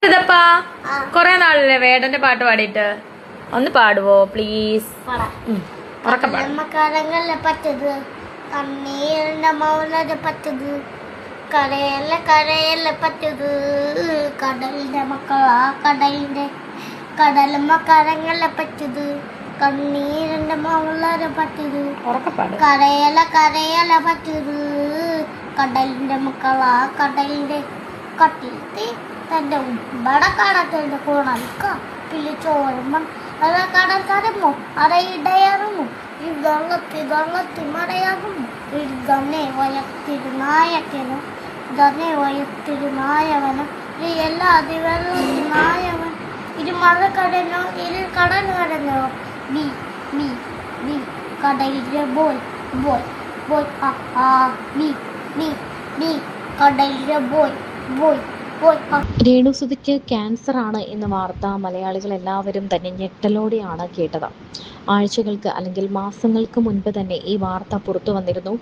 ഇതപ്പാ കൊറേ നാളല്ലേ വേടന്റെ പാട്ട് പാടിയിട്ട് ഒന്ന് പാടുവോ പ്ലീസ്? കടലിലെ പറ്റത് കണ്ണീരിന്റെ മൗനത പറ്റത് കരയല്ല പറ്റത് കടലിന്റെ മക്കളാ കടലിന്റെ കരങ്ങളെ പറ്റത് കണ്ണീരിന്റെ മൗനത പറ്റത് കരയല്ല പറ്റത് കടലിന്റെ മക്കളാ കടലിന്റെ കട്ടിലത്തെ തന്റെ ഉമ്പടക്കാടത്തിന്റെ കോണൽക്ക പിളിച്ചോരുമ്പം അത് കടൽ കരമോ അറയിടയറുമോ ഈ ഗള്ളത്തി മറയാകുമോ ഇതന്നെ വയത്തിരുനായക്കനും ഇതന്നെ വയത്തിരുനായവനും ഇത് എല്ലാ അതിവെള്ളത്തിനായവൻ ഇത് മറക്കടനോ ഇത് കടൽ കടനോ ബി ബി ബി കടലിലെ ബോയ് ബോയ് ബോയ് ആ ബി ബി ബി കടലിലെ ബോയ് ബോയ്. രേണുസുതിക്ക് ക്യാൻസർ ആണ് എന്ന വാർത്ത മലയാളികൾ എല്ലാവരും തന്നെ ഞെട്ടലോടെയാണ് കേട്ടത്. ആഴ്ചകൾക്ക് അല്ലെങ്കിൽ മാസങ്ങൾക്ക് മുൻപ് തന്നെ ഈ വാർത്ത പുറത്തു വന്നിരുന്നു.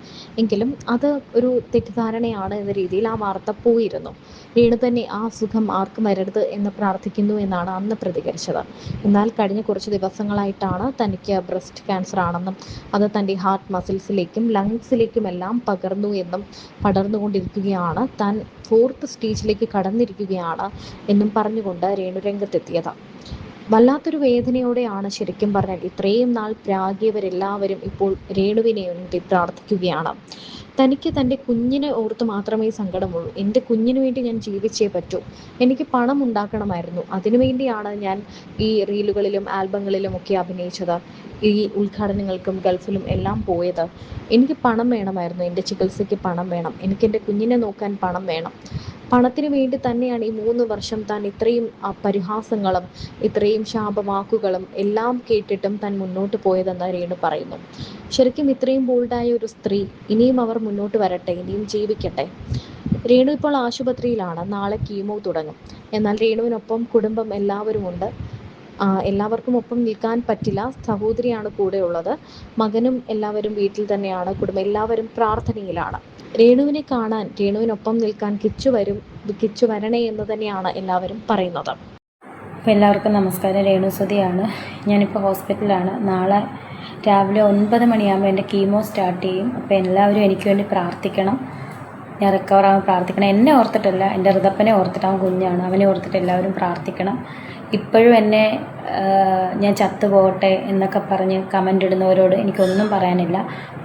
എങ്കിലും അത് ഒരു തെറ്റിദ്ധാരണയാണ് എന്ന രീതിയിൽ ആ വാർത്ത പോയിരുന്നു. രേണു തന്നെ ആ അസുഖം ആർക്കും വരരുത് എന്ന് പ്രാർത്ഥിക്കുന്നു എന്നാണ് അന്ന് പ്രതികരിച്ചത്. എന്നാൽ കഴിഞ്ഞ കുറച്ച് ദിവസങ്ങളായിട്ടാണ് തനിക്ക് ബ്രസ്റ്റ് ക്യാൻസർ ആണെന്നും അത് തൻ്റെ ഹാർട്ട് മസിൽസിലേക്കും ലങ്സിലേക്കുമെല്ലാം പകർന്നു എന്നും പടർന്നുകൊണ്ടിരിക്കുകയാണ്, താൻ 4th സ്റ്റേജിലേക്ക് കടന്നിരിക്കുകയാണ് എന്നും പറഞ്ഞുകൊണ്ട് രേണു രംഗത്തെത്തിയത്. വല്ലാത്തൊരു വേദനയോടെയാണ് ശരിക്കും പറഞ്ഞാൽ ഇത്രയും നാൾ പ്രാഗിയവരെല്ലാവരും ഇപ്പോൾ രേണുവിനെ വേണ്ടി പ്രാർത്ഥിക്കുകയാണ്. തനിക്ക് തൻ്റെ കുഞ്ഞിനെ ഓർത്ത് മാത്രമേ സങ്കടമുള്ളൂ. എൻ്റെ കുഞ്ഞിന് വേണ്ടി ഞാൻ ജീവിച്ചേ പറ്റൂ. എനിക്ക് പണം ഉണ്ടാക്കണമായിരുന്നു. അതിനുവേണ്ടിയാണ് ഞാൻ ഈ റീലുകളിലും ആൽബങ്ങളിലും ഒക്കെ അഭിനയിച്ചത്, ഈ ഉദ്ഘാടനങ്ങൾക്കും ഗൾഫിലും എല്ലാം പോയത്. എനിക്ക് പണം വേണമായിരുന്നു, എൻ്റെ ചികിത്സയ്ക്ക് പണം വേണം, എനിക്ക് എൻ്റെ കുഞ്ഞിനെ നോക്കാൻ പണം വേണം. പണത്തിന് വേണ്ടി തന്നെയാണ് ഈ 3 വർഷം താൻ ഇത്രയും പരിഹാസങ്ങളും ഇത്രയും ശാപവാക്കുകളും എല്ലാം കേട്ടിട്ടും താൻ മുന്നോട്ട് പോയതെന്ന് രേണു പറയുന്നു. ശരിക്കും ഇത്രയും ബോൾഡായ ഒരു സ്ത്രീ ഇനിയും അവർ മുന്നോട്ട് വരട്ടെ, ഇനിയും ജീവിക്കട്ടെ. രേണു ഇപ്പോൾ ആശുപത്രിയിലാണ്. നാളെ കീമോ തുടങ്ങും. എന്നാൽ രേണുവിനൊപ്പം കുടുംബം എല്ലാവരും ഉണ്ട്. എല്ലാവർക്കും ഒപ്പം നിൽക്കാൻ പറ്റില്ല. സഹോദരിയാണ് കൂടെ ഉള്ളത്. മകനും എല്ലാവരും വീട്ടിൽ തന്നെയാണ്. കുടുംബം എല്ലാവരും പ്രാർത്ഥനയിലാണ്. രേണുവിനെ കാണാൻ, രേണുവിനൊപ്പം നിൽക്കാൻ കിച്ചു വരണേ എന്ന് തന്നെയാണ് എല്ലാവരും പറയുന്നത്. അപ്പോൾ എല്ലാവർക്കും നമസ്കാരം. രേണുസുതിയാണ്. ഞാനിപ്പോൾ ഹോസ്പിറ്റലിലാണ്. നാളെ രാവിലെ 9 മണിയാകുമ്പോൾ എൻ്റെ കീമോ സ്റ്റാർട്ട് ചെയ്യും. അപ്പോൾ എല്ലാവരും എനിക്ക് വേണ്ടി പ്രാർത്ഥിക്കണം. ഞാൻ റിക്കവറാകാൻ പ്രാർത്ഥിക്കണം. എന്നെ ഓർത്തിട്ടല്ല, എൻ്റെ ഋതപ്പനെ ഓർത്തിട്ടാവും, കുഞ്ഞാണ്, അവനെ ഓർത്തിട്ട് എല്ലാവരും പ്രാർത്ഥിക്കണം. ഇപ്പോഴും എന്നെ ഞാൻ ചത്തുപോകട്ടെ എന്നൊക്കെ പറഞ്ഞ് കമൻ്റ് ഇടുന്നവരോട് എനിക്കൊന്നും പറയാനില്ല.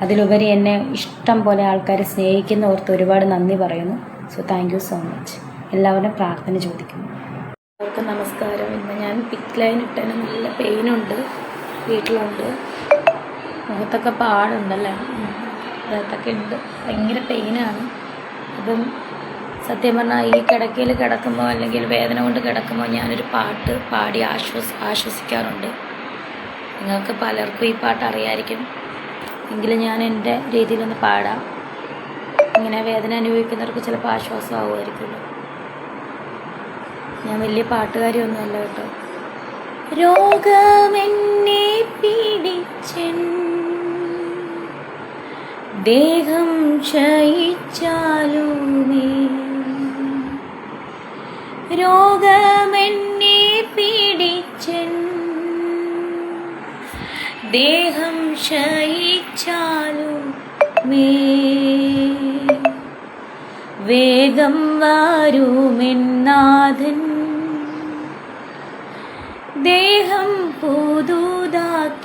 അതിലുപരി എന്നെ ഇഷ്ടം പോലെ ആൾക്കാർ സ്നേഹിക്കുന്ന ഓർത്ത് ഒരുപാട് നന്ദി പറയുന്നു. So thank you so much. എല്ലാവരും പ്രാർത്ഥന ചോദിക്കുന്നു. എല്ലാവർക്കും നമസ്കാരം. ഇന്ന് ഞാൻ പിക്ക് ലൈൻ ഇട്ടതിന് നല്ല പെയിനുണ്ട്, വീട്ടിലുണ്ട്. മുഖത്തൊക്കെ പാടുണ്ടല്ലേ, അതൊക്കെ ഉണ്ട്, ഭയങ്കര പെയിനാണ്. അപ്പം സത്യം പറഞ്ഞാൽ ഈ കിടക്കയിൽ കിടക്കുമ്പോൾ അല്ലെങ്കിൽ വേദന കൊണ്ട് കിടക്കുമ്പോൾ ഞാനൊരു പാട്ട് പാടി ആശ്വസിക്കാറുണ്ട്. നിങ്ങൾക്ക് പലർക്കും ഈ പാട്ട് അറിയായിരിക്കും, എങ്കിലും ഞാൻ എൻ്റെ രീതിയിലൊന്ന് പാടാം. ഇങ്ങനെ വേദന അനുഭവിക്കുന്നവർക്ക് ചിലപ്പോൾ ആശ്വാസമാവുമായിരിക്കുമല്ലോ. ഞാൻ വലിയ പാട്ടുകാരിയൊന്നുമല്ല കേട്ടോ. രോഗമെന്നെ പീഡിച്ചൻ ദേഹം ക്ഷയിച്ചാലുമേ, രോഗമെന്നെ പീഡിച്ചൻ ദേഹം ക്ഷയിച്ചാലുമേ, വേഗം വരുമെന്നാഥൻ ദേഹം പുതുതാക്കിടാൻ,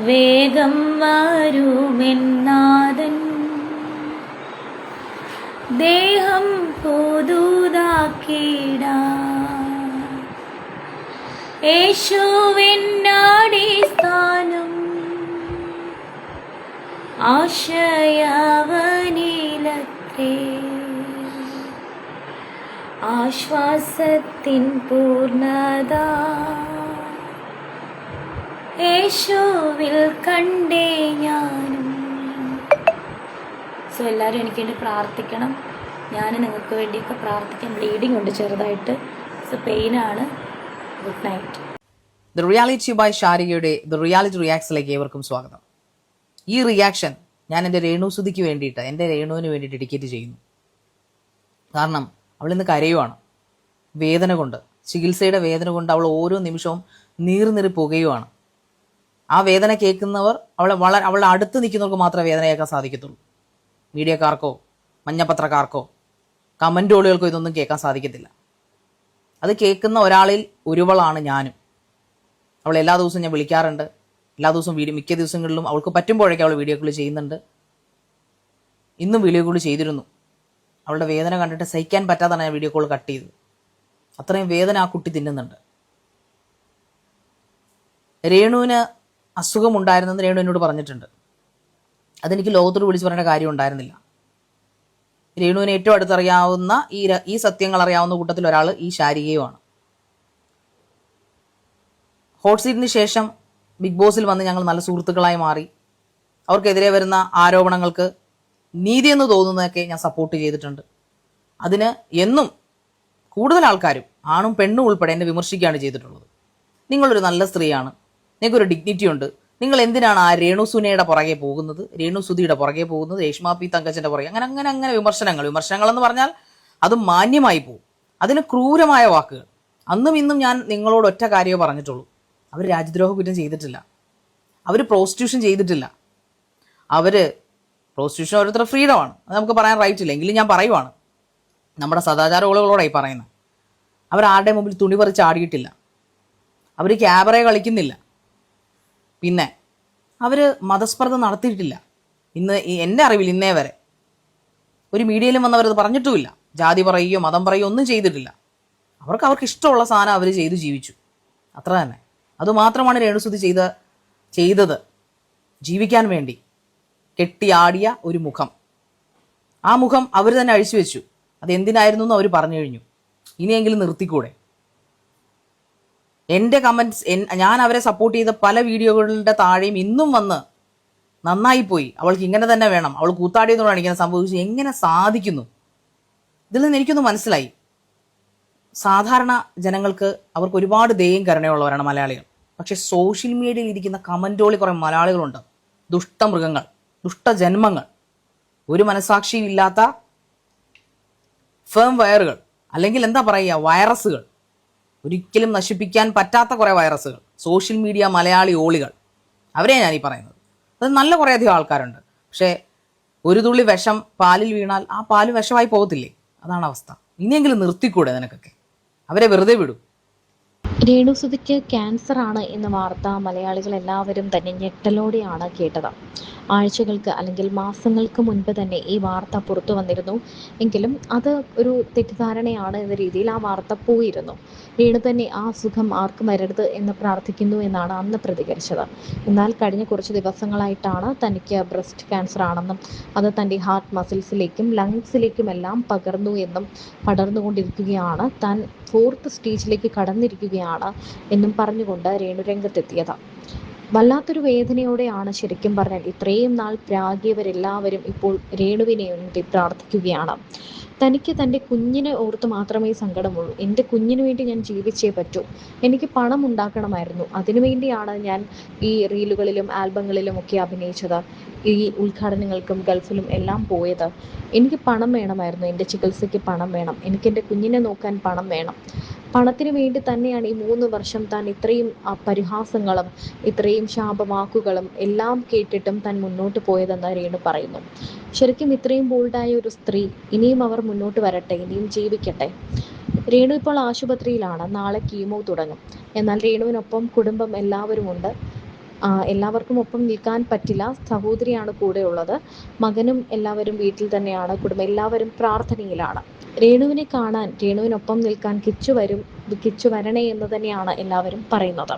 വേഗം വരുമെന്നാഥൻ ദേഹം പുതുതാക്കിടാൻ. യേശുവിനടിസ്ഥാനം ആശയവനിലത്രേ, ആശ്വാസത്തിൻ പൂർണ്ണത യേശുവിൽ കണ്ടേ ഞാനും. സോ എല്ലാവരും എനിക്ക് വേണ്ടി പ്രാർത്ഥിക്കണം. ഞാൻ നിങ്ങൾക്ക് വേണ്ടിയൊക്കെ പ്രാർത്ഥിക്കാം. ബ്ലീഡിങ് ഉണ്ട് ചെറുതായിട്ട്, സോ പെയിനാണ്. Good night. The reality by ഷാരികയുടെ ദ റിയാലിറ്റി റിയാക്സിലേക്ക് ഏവർക്കും സ്വാഗതം. ഈ റിയാക്ഷൻ ഞാൻ എൻ്റെ രേണുസുതിക്ക് വേണ്ടിയിട്ട്, എൻ്റെ രേണുവിന് വേണ്ടി ഡെഡിക്കേറ്റ് ചെയ്യുന്നു. കാരണം അവൾ ഇന്ന് കരയുവാണ്, വേദന കൊണ്ട്, ചികിത്സയുടെ വേദന കൊണ്ട് അവൾ ഓരോ നിമിഷവും നീറി പുകയുവാണ്. ആ വേദന കേൾക്കുന്നവർ അവളുടെ അടുത്ത് നിൽക്കുന്നവർക്ക് മാത്രമേ വേദന കേൾക്കാൻ സാധിക്കത്തുള്ളൂ. മീഡിയക്കാർക്കോ മഞ്ഞപ്പത്രക്കാർക്കോ കമൻറ്റോളുകൾക്കോ ഇതൊന്നും കേൾക്കാൻ സാധിക്കത്തില്ല. അത് കേൾക്കുന്ന ഒരാളിൽ ഒരുവളാണ് ഞാനും. അവൾ എല്ലാ ദിവസവും ഞാൻ വിളിക്കാറുണ്ട്, എല്ലാ ദിവസവും മിക്ക ദിവസങ്ങളിലും അവൾക്ക് പറ്റുമ്പോഴേക്കും അവൾ വീഡിയോ കോൾ ചെയ്യുന്നുണ്ട്. ഇന്നും വീഡിയോ കോൾ ചെയ്തിരുന്നു. അവളുടെ വേദന കണ്ടിട്ട് സഹിക്കാൻ പറ്റാതാണ് ഞാൻ വീഡിയോ കോൾ കട്ട് ചെയ്തത്. അത്രയും വേദന ആ കുട്ടി തിന്നുന്നുണ്ട്. രേണുവിന് അസുഖമുണ്ടായിരുന്നെന്ന് രേണു എന്നോട് പറഞ്ഞിട്ടുണ്ട്. അതെനിക്ക് ലോകത്തോട് വിളിച്ച് പറയേണ്ട കാര്യം ഉണ്ടായിരുന്നില്ല. രേണുവിന് ഏറ്റവും അടുത്തറിയാവുന്ന ഈ സത്യങ്ങൾ അറിയാവുന്ന കൂട്ടത്തിൽ ഒരാൾ ഈ ശാരികയുമാണ്. ഹോട്ട് സീറ്റിന് ശേഷം ബിഗ് ബോസിൽ വന്ന് ഞങ്ങൾ നല്ല സുഹൃത്തുക്കളായി മാറി. അവർക്കെതിരെ വരുന്ന ആരോപണങ്ങൾക്ക് നീതിയെന്ന് തോന്നുന്നതൊക്കെ ഞാൻ സപ്പോർട്ട് ചെയ്തിട്ടുണ്ട്. അതിന് എന്നും കൂടുതൽ ആൾക്കാരും ആണും പെണ്ണും ഉൾപ്പെടെ എന്നെ വിമർശിക്കുകയാണ് ചെയ്തിട്ടുള്ളത്. നിങ്ങളൊരു നല്ല സ്ത്രീയാണ്, നിങ്ങൾക്കൊരു ഡിഗ്നിറ്റി ഉണ്ട്, നിങ്ങൾ എന്തിനാണ് ആ രേണു സുനയുടെ പുറകെ പോകുന്നത്, രേണു സുധിയുടെ പുറകെ പോകുന്നത്, രേഷ്മ പി തങ്കച്ചൻ്റെ പുറകെ, അങ്ങനെ വിമർശനങ്ങൾ എന്ന് പറഞ്ഞാൽ അത് മാന്യമായി പോകും. അതിന് ക്രൂരമായ വാക്കുകൾ. അന്നും ഇന്നും ഞാൻ നിങ്ങളോട് ഒറ്റ കാര്യമേ പറഞ്ഞിട്ടുള്ളൂ. അവർ രാജ്യദ്രോഹ കുറ്റം ചെയ്തിട്ടില്ല, അവർ പ്രോസ്റ്റിറ്റ്യൂഷൻ ചെയ്തിട്ടില്ല. പ്രോസ്റ്റിറ്റ്യൂഷൻ ഓരോരുത്തരുടെ ഫ്രീഡമാണ്, അത് നമുക്ക് പറയാൻ റൈറ്റ് ഇല്ല. എങ്കിലും ഞാൻ പറയുവാണ്, നമ്മുടെ സദാചാര ഓളുകളോടായി പറയുന്നത്. അവർ ആരുടെ മുമ്പിൽ തുണി പറിച്ച് ആടിയിട്ടില്ല, അവർ ക്യാബറയെ കളിക്കുന്നില്ല, പിന്നെ അവർ മതസ്പർദ്ധ നടത്തിയിട്ടില്ല. എൻ്റെ അറിവിൽ ഇന്നേ വരെ ഒരു മീഡിയയിലും വന്നവരത് പറഞ്ഞിട്ടുമില്ല. ജാതി പറയുകയോ മതം പറയുകയോ ഒന്നും ചെയ്തിട്ടില്ല. അവർക്ക് ഇഷ്ടമുള്ള സാധനം അവർ ചെയ്തു ജീവിച്ചു, അത്ര തന്നെ. അതുമാത്രമാണ് രേണുസുതി ചെയ്തത്. ജീവിക്കാൻ വേണ്ടി കെട്ടിയാടിയ ഒരു മുഖം, ആ മുഖം അവർ തന്നെ അഴിച്ചു വെച്ചു. അതെന്തിനായിരുന്നു എന്ന് അവർ പറഞ്ഞു കഴിഞ്ഞു. ഇനിയെങ്കിലും നിർത്തിക്കൂടെ? എൻ്റെ കമൻറ്റ്സ്, ഞാൻ അവരെ സപ്പോർട്ട് ചെയ്ത പല വീഡിയോകളുടെ താഴെയും ഇന്നും വന്ന് നന്നായിപ്പോയി, അവൾക്ക് ഇങ്ങനെ തന്നെ വേണം, അവൾ കൂത്താടിയതുകൊണ്ടാണ് ഇങ്ങനെ സംഭവിച്ചു, എങ്ങനെ സാധിക്കുന്നു? ഇതിൽ നിന്ന് എനിക്കൊന്ന് മനസ്സിലായി, സാധാരണ ജനങ്ങൾക്ക് അവർക്ക് ഒരുപാട് ദയയും കരുണയുള്ളവരാണ് മലയാളികൾ. പക്ഷെ സോഷ്യൽ മീഡിയയിൽ ഇരിക്കുന്ന കമൻറ്റോളി കുറേ മലയാളികളുണ്ട്, ദുഷ്ടമൃഗങ്ങൾ, ദുഷ്ടജന്മങ്ങൾ, ഒരു മനസാക്ഷിയും ഇല്ലാത്ത ഫേം വയറുകൾ, അല്ലെങ്കിൽ എന്താ പറയുക, വൈറസുകൾ, ഒരിക്കലും നശിപ്പിക്കാൻ പറ്റാത്ത കുറേ വൈറസുകൾ, സോഷ്യൽ മീഡിയ മലയാളി ഓളികൾ, അവരെ ഞാനീ പറയുന്നത്. അത് നല്ല കുറേയധികം ആൾക്കാരുണ്ട്. പക്ഷേ ഒരു തുള്ളി വിഷം പാലിൽ വീണാൽ ആ പാല് വിഷമായി പോകത്തില്ലേ? അതാണ് അവസ്ഥ. ഇനിയെങ്കിലും നിർത്തിക്കൂടെ നിനക്കൊക്കെ? അവരെ വെറുതെ വിടും. രേണുസുതിക്ക് ക്യാൻസർ ആണ് എന്ന വാർത്ത മലയാളികൾ എല്ലാവരും തന്നെ ഞെട്ടലോടെയാണ് കേട്ടത്. ആഴ്ചകൾക്ക് അല്ലെങ്കിൽ മാസങ്ങൾക്ക് മുൻപ് തന്നെ ഈ വാർത്ത പുറത്തു വന്നിരുന്നു. എങ്കിലും അത് ഒരു തെറ്റിദ്ധാരണയാണ് എന്ന രീതിയിൽ ആ വാർത്ത പോയിരുന്നു. രേണു തന്നെ ആ സുഖം ആർക്കും വരരുത് എന്ന് പ്രാർത്ഥിക്കുന്നു എന്നാണ് അന്ന് പ്രതികരിച്ചത്. എന്നാൽ കഴിഞ്ഞ കുറച്ച് ദിവസങ്ങളായിട്ടാണ് തനിക്ക് ബ്രസ്റ്റ് ക്യാൻസർ ആണെന്നും അത് തൻ്റെ ഹാർട്ട് മസിൽസിലേക്കും ലങ്സിലേക്കുമെല്ലാം പകർന്നു എന്നും പടർന്നുകൊണ്ടിരിക്കുകയാണ്, താൻ 4th സ്റ്റേജിലേക്ക് കടന്നിരിക്കുകയാണ് എന്നും പറഞ്ഞുകൊണ്ട് രേണു രംഗത്തെത്തിയത്. വല്ലാത്തൊരു വേദനയോടെയാണ് ശരിക്കും പറഞ്ഞാൽ ഇത്രയും നാൾ പ്രാഗിയവരെല്ലാവരും ഇപ്പോൾ രേണുവിനെ വേണ്ടി പ്രാർത്ഥിക്കുകയാണ്. തനിക്ക് തൻ്റെ കുഞ്ഞിനെ ഓർത്ത് മാത്രമേ സങ്കടമുള്ളൂ. എൻ്റെ കുഞ്ഞിന് വേണ്ടി ഞാൻ ജീവിച്ചേ പറ്റൂ. എനിക്ക് പണം ഉണ്ടാക്കണമായിരുന്നു. അതിനുവേണ്ടിയാണ് ഞാൻ ഈ റീലുകളിലും ആൽബങ്ങളിലും ഒക്കെ അഭിനയിച്ചത്, ഈ ഉദ്ഘാടനങ്ങൾക്കും ഗൾഫിലും എല്ലാം പോയത്. എനിക്ക് പണം വേണമായിരുന്നു, എൻ്റെ ചികിത്സയ്ക്ക് പണം വേണം, എനിക്ക് എൻ്റെ കുഞ്ഞിനെ നോക്കാൻ പണം വേണം. പണത്തിന് വേണ്ടി തന്നെയാണ് ഈ 3 വർഷം താൻ ഇത്രയും പരിഹാസങ്ങളും ഇത്രയും ശാപവാക്കുകളും എല്ലാം കേട്ടിട്ടും താൻ മുന്നോട്ട് പോയതെന്ന് രേണു പറയുന്നു. ശരിക്കും ഇത്രയും ബോൾഡായ ഒരു സ്ത്രീ, ഇനിയും അവർ മുന്നോട്ട് വരട്ടെ, ഇനിയും ജീവിക്കട്ടെ. രേണു ഇപ്പോൾ ആശുപത്രിയിലാണ്, നാളെ കീമോ തുടങ്ങും. എന്നാൽ രേണുവിനൊപ്പം കുടുംബം എല്ലാവരും ഉണ്ട്. എല്ലാവർക്കും ഒപ്പം നിൽക്കാൻ പറ്റില്ല, സഹോദരിയാണ് കൂടെ ഉള്ളത്, മകനും എല്ലാവരും വീട്ടിൽ തന്നെയാണ്, കുടുംബം എല്ലാവരും പ്രാർത്ഥനയിലാണ്. രേണുവിനെ കാണാൻ, രേണുവിനൊപ്പം നിൽക്കാൻ കിച്ചു വരണേ എന്ന് തന്നെയാണ് എല്ലാവരും പറയുന്നത്.